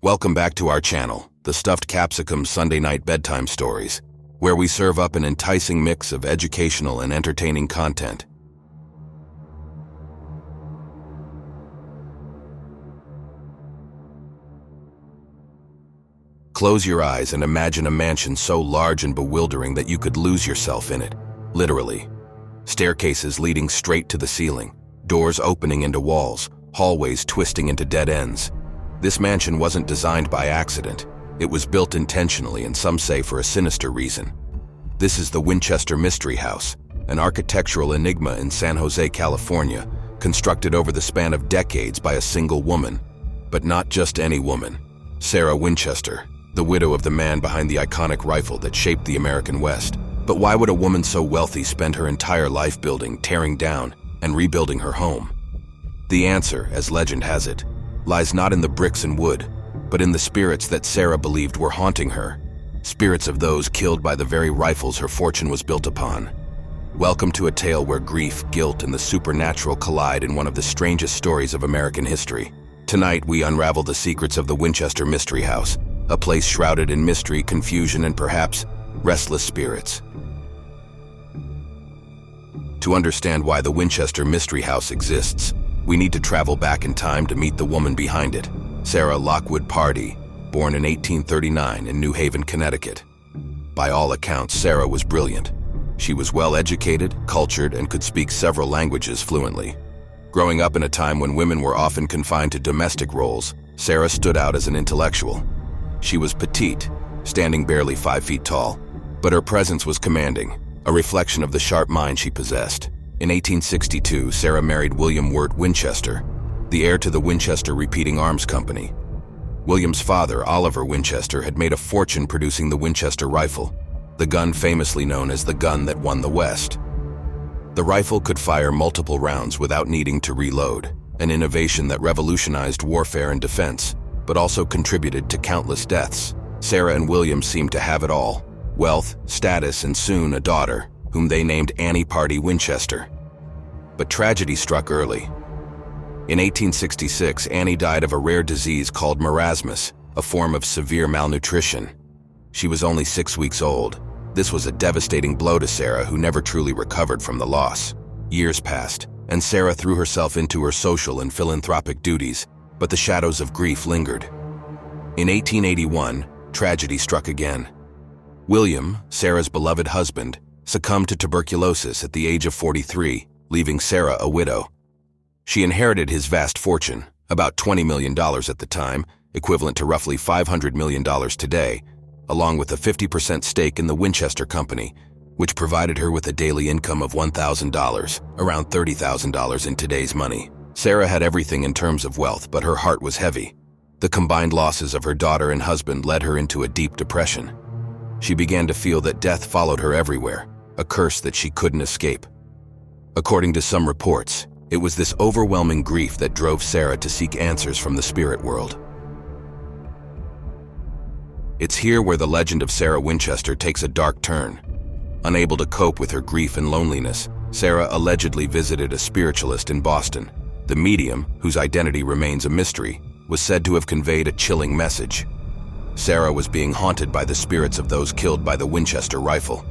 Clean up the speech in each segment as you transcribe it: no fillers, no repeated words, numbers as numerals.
Welcome back to our channel, the Stuffed Capsicum Sunday Night Bedtime Stories, where we serve up an enticing mix of educational and entertaining content. Close your eyes and imagine a mansion so large and bewildering that you could lose yourself in it, literally. Staircases leading straight to the ceiling, doors opening into walls, hallways twisting into dead ends. This mansion wasn't designed by accident. It was built intentionally, and some say for a sinister reason. This is the Winchester Mystery House, an architectural enigma in San Jose, California, constructed over the span of decades by a single woman. But not just any woman. Sarah Winchester, the widow of the man behind the iconic rifle that shaped the American West. But why would a woman so wealthy spend her entire life building, tearing down, and rebuilding her home? The answer, as legend has it, lies not in the bricks and wood, but in the spirits that Sarah believed were haunting her. Spirits of those killed by the very rifles her fortune was built upon. Welcome to a tale where grief, guilt, and the supernatural collide in one of the strangest stories of American history. Tonight, we unravel the secrets of the Winchester Mystery House, a place shrouded in mystery, confusion, and perhaps restless spirits. To understand why the Winchester Mystery House exists, we need to travel back in time to meet the woman behind it, Sarah Lockwood Pardee, born in 1839 in New Haven, Connecticut. By all accounts, Sarah was brilliant. She was well-educated, cultured, and could speak several languages fluently. Growing up in a time when women were often confined to domestic roles, Sarah stood out as an intellectual. She was petite, standing barely 5 feet tall, but her presence was commanding, a reflection of the sharp mind she possessed. In 1862, Sarah married William Wirt Winchester, the heir to the Winchester Repeating Arms Company. William's father, Oliver Winchester, had made a fortune producing the Winchester rifle, the gun famously known as the gun that won the West. The rifle could fire multiple rounds without needing to reload, an innovation that revolutionized warfare and defense, but also contributed to countless deaths. Sarah and William seemed to have it all: wealth, status, and soon a daughter, whom they named Annie Pardee Winchester. But tragedy struck early. In 1866, Annie died of a rare disease called marasmus, a form of severe malnutrition. She was only 6 weeks old. This was a devastating blow to Sarah, who never truly recovered from the loss. Years passed, and Sarah threw herself into her social and philanthropic duties, but the shadows of grief lingered. In 1881, tragedy struck again. William, Sarah's beloved husband, succumbed to tuberculosis at the age of 43, leaving Sarah a widow. She inherited his vast fortune, about $20 million at the time, equivalent to roughly $500 million today, along with a 50% stake in the Winchester Company, which provided her with a daily income of $1,000, around $30,000 in today's money. Sarah had everything in terms of wealth, but her heart was heavy. The combined losses of her daughter and husband led her into a deep depression. She began to feel that death followed her everywhere, a curse that she couldn't escape. According to some reports, it was this overwhelming grief that drove Sarah to seek answers from the spirit world. It's here where the legend of Sarah Winchester takes a dark turn. Unable to cope with her grief and loneliness, Sarah allegedly visited a spiritualist in Boston. The medium, whose identity remains a mystery, was said to have conveyed a chilling message. Sarah was being haunted by the spirits of those killed by the Winchester rifle.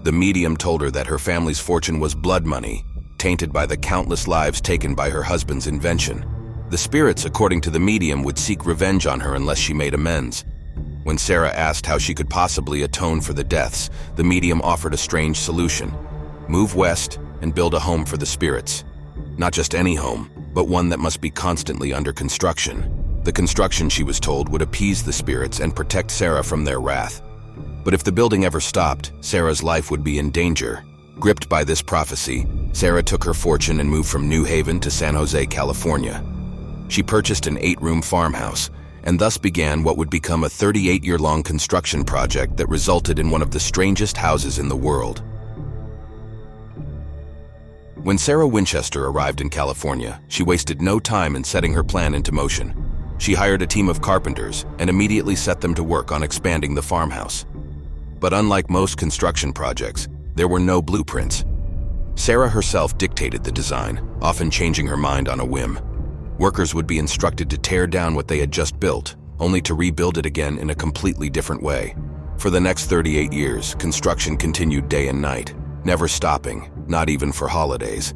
The medium told her that her family's fortune was blood money, tainted by the countless lives taken by her husband's invention. The spirits, according to the medium, would seek revenge on her unless she made amends. When Sarah asked how she could possibly atone for the deaths, the medium offered a strange solution: move west and build a home for the spirits. Not just any home, but one that must be constantly under construction. The construction, she was told, would appease the spirits and protect Sarah from their wrath. But if the building ever stopped, Sarah's life would be in danger. Gripped by this prophecy, Sarah took her fortune and moved from New Haven to San Jose, California. She purchased an 8-room farmhouse, and thus began what would become a 38-year-long construction project that resulted in one of the strangest houses in the world. When Sarah Winchester arrived in California, she wasted no time in setting her plan into motion. She hired a team of carpenters and immediately set them to work on expanding the farmhouse. But unlike most construction projects, there were no blueprints. Sarah herself dictated the design, often changing her mind on a whim. Workers would be instructed to tear down what they had just built, only to rebuild it again in a completely different way. For the next 38 years, construction continued day and night, never stopping, not even for holidays.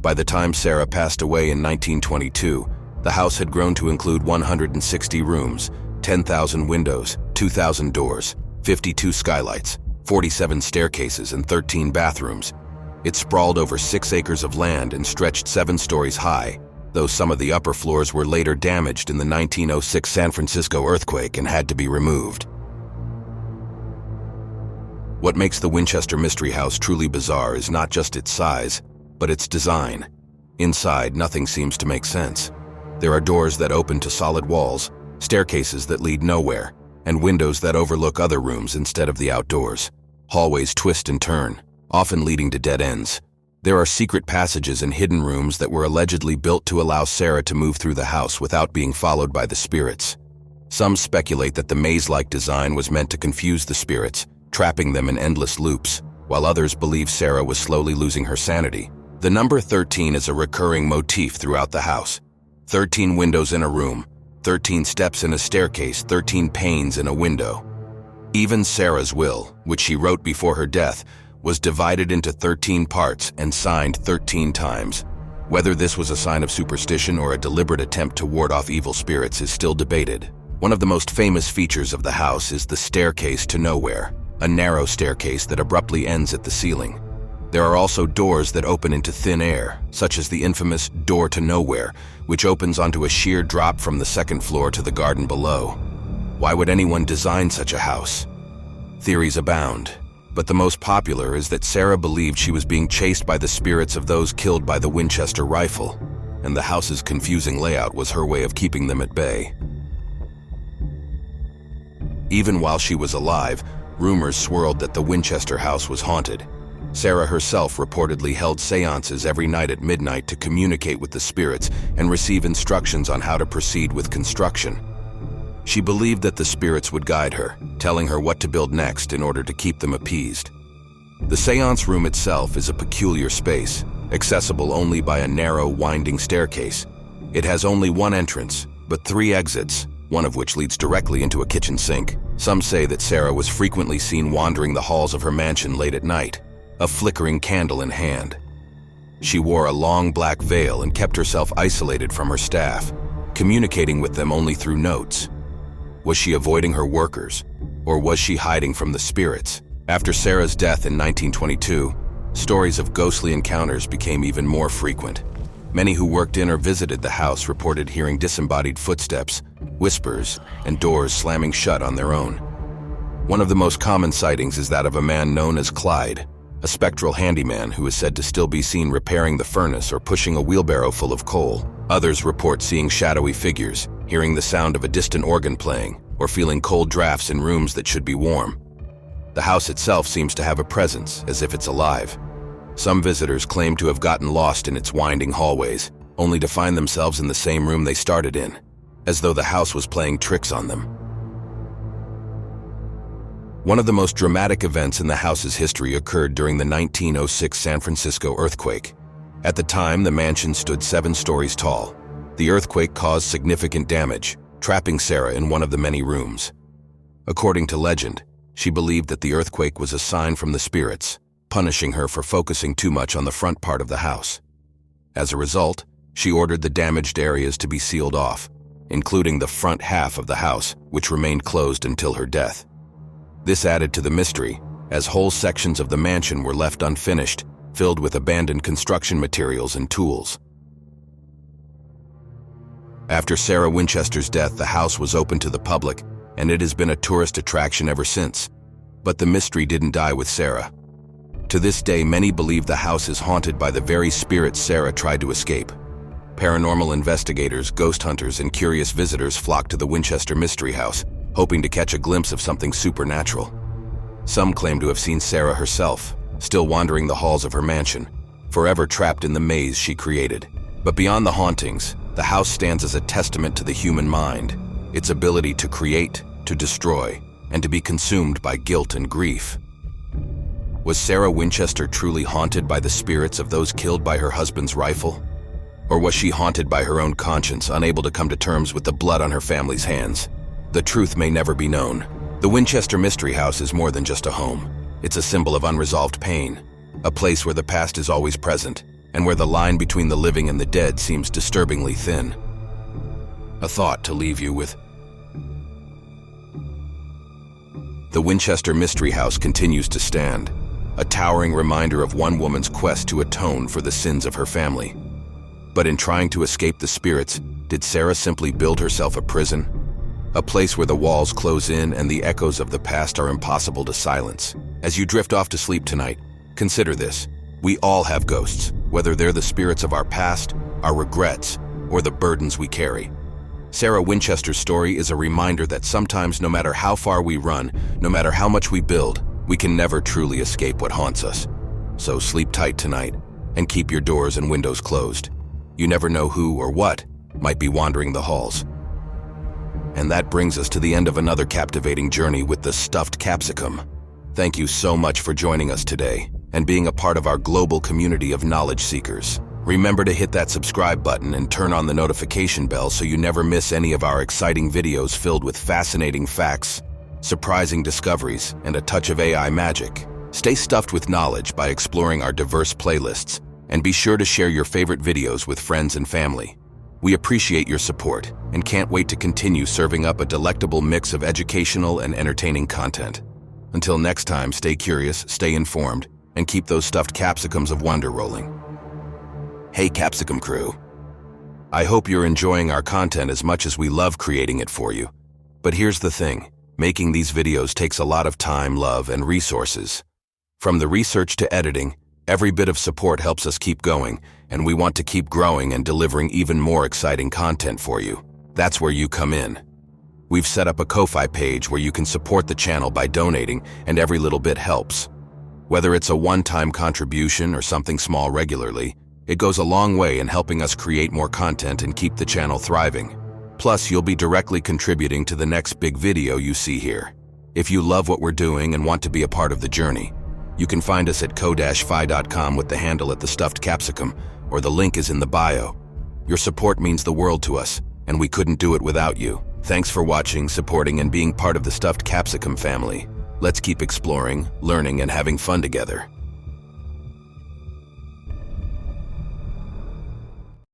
By the time Sarah passed away in 1922, the house had grown to include 160 rooms, 10,000 windows, 2,000 doors, 52 skylights, 47 staircases, and 13 bathrooms. It sprawled over 6 acres of land and stretched 7 stories high, though some of the upper floors were later damaged in the 1906 San Francisco earthquake and had to be removed. What makes the Winchester Mystery House truly bizarre is not just its size, but its design. Inside, nothing seems to make sense. There are doors that open to solid walls, staircases that lead nowhere, and windows that overlook other rooms instead of the outdoors. Hallways twist and turn, often leading to dead ends. There are secret passages and hidden rooms that were allegedly built to allow Sarah to move through the house without being followed by the spirits. Some speculate that the maze-like design was meant to confuse the spirits, trapping them in endless loops, while others believe Sarah was slowly losing her sanity. The number 13 is a recurring motif throughout the house. 13 windows in a room, 13 steps in a staircase, 13 panes in a window. Even Sarah's will, which she wrote before her death, was divided into 13 parts and signed 13 times. Whether this was a sign of superstition or a deliberate attempt to ward off evil spirits is still debated. One of the most famous features of the house is the staircase to nowhere, a narrow staircase that abruptly ends at the ceiling. There are also doors that open into thin air, such as the infamous door to nowhere, which opens onto a sheer drop from the second floor to the garden below. Why would anyone design such a house? Theories abound, but the most popular is that Sarah believed she was being chased by the spirits of those killed by the Winchester rifle, and the house's confusing layout was her way of keeping them at bay. Even while she was alive, rumors swirled that the Winchester house was haunted. Sarah herself reportedly held seances every night at midnight to communicate with the spirits and receive instructions on how to proceed with construction. She believed that the spirits would guide her, telling her what to build next in order to keep them appeased. The seance room itself is a peculiar space, accessible only by a narrow, winding staircase. It has only one entrance, but 3 exits, one of which leads directly into a kitchen sink. Some say that Sarah was frequently seen wandering the halls of her mansion late at night, a flickering candle in hand. She wore a long black veil and kept herself isolated from her staff, communicating with them only through notes. Was she avoiding her workers, or was she hiding from the spirits? After Sarah's death in 1922, stories of ghostly encounters became even more frequent. Many who worked in or visited the house reported hearing disembodied footsteps, whispers, and doors slamming shut on their own. One of the most common sightings is that of a man known as Clyde, a spectral handyman who is said to still be seen repairing the furnace or pushing a wheelbarrow full of coal. Others report seeing shadowy figures, hearing the sound of a distant organ playing, or feeling cold drafts in rooms that should be warm. The house itself seems to have a presence, as if it's alive. Some visitors claim to have gotten lost in its winding hallways, only to find themselves in the same room they started in, as though the house was playing tricks on them. One of the most dramatic events in the house's history occurred during the 1906 San Francisco earthquake. At the time, the mansion stood 7 stories tall. The earthquake caused significant damage, trapping Sarah in one of the many rooms. According to legend, she believed that the earthquake was a sign from the spirits, punishing her for focusing too much on the front part of the house. As a result, she ordered the damaged areas to be sealed off, including the front half of the house, which remained closed until her death. This added to the mystery, as whole sections of the mansion were left unfinished, filled with abandoned construction materials and tools. After Sarah Winchester's death, the house was open to the public, and it has been a tourist attraction ever since. But the mystery didn't die with Sarah. To this day, many believe the house is haunted by the very spirits Sarah tried to escape. Paranormal investigators, ghost hunters, and curious visitors flock to the Winchester Mystery House, hoping to catch a glimpse of something supernatural. Some claim to have seen Sarah herself, still wandering the halls of her mansion, forever trapped in the maze she created. But beyond the hauntings, the house stands as a testament to the human mind, its ability to create, to destroy, and to be consumed by guilt and grief. Was Sarah Winchester truly haunted by the spirits of those killed by her husband's rifle? Or was she haunted by her own conscience, unable to come to terms with the blood on her family's hands? the truth may never be known. The Winchester Mystery House is more than just a home. It's a symbol of unresolved pain, a place where the past is always present, and where the line between the living and the dead seems disturbingly thin. A thought to leave you with. The Winchester Mystery House continues to stand, a towering reminder of one woman's quest to atone for the sins of her family. But in trying to escape the spirits, did Sarah simply build herself a prison? A place where the walls close in and the echoes of the past are impossible to silence. As you drift off to sleep tonight, consider this. We all have ghosts, whether they're the spirits of our past, our regrets, or the burdens we carry. Sarah Winchester's story is a reminder that sometimes, no matter how far we run, no matter how much we build, we can never truly escape what haunts us. So sleep tight tonight, and keep your doors and windows closed. You never know who or what might be wandering the halls. And that brings us to the end of another captivating journey with the stuffed capsicum. Thank you so much for joining us today and being a part of our global community of knowledge seekers. Remember to hit that subscribe button and turn on the notification bell so you never miss any of our exciting videos filled with fascinating facts, surprising discoveries, and a touch of AI magic. Stay stuffed with knowledge by exploring our diverse playlists, and be sure to share your favorite videos with friends and family. We appreciate your support and can't wait to continue serving up a delectable mix of educational and entertaining content. Until next time, stay curious, stay informed, and keep those stuffed capsicums of wonder rolling. Hey Capsicum crew. I hope you're enjoying our content as much as we love creating it for you. But here's the thing, making these videos takes a lot of time, love, and resources. From the research to editing, every bit of support helps us keep going, and we want to keep growing and delivering even more exciting content for you. That's where you come in. We've set up a Ko-Fi page where you can support the channel by donating, and every little bit helps. Whether it's a one-time contribution or something small regularly, it goes a long way in helping us create more content and keep the channel thriving. Plus, you'll be directly contributing to the next big video you see here. If you love what we're doing and want to be a part of the journey, you can find us at ko-fi.com with the handle at the stuffed capsicum, or the link is in the bio. Your support means the world to us, and we couldn't do it without you. Thanks for watching, supporting, and being part of the stuffed capsicum family. Let's keep exploring, learning, and having fun together.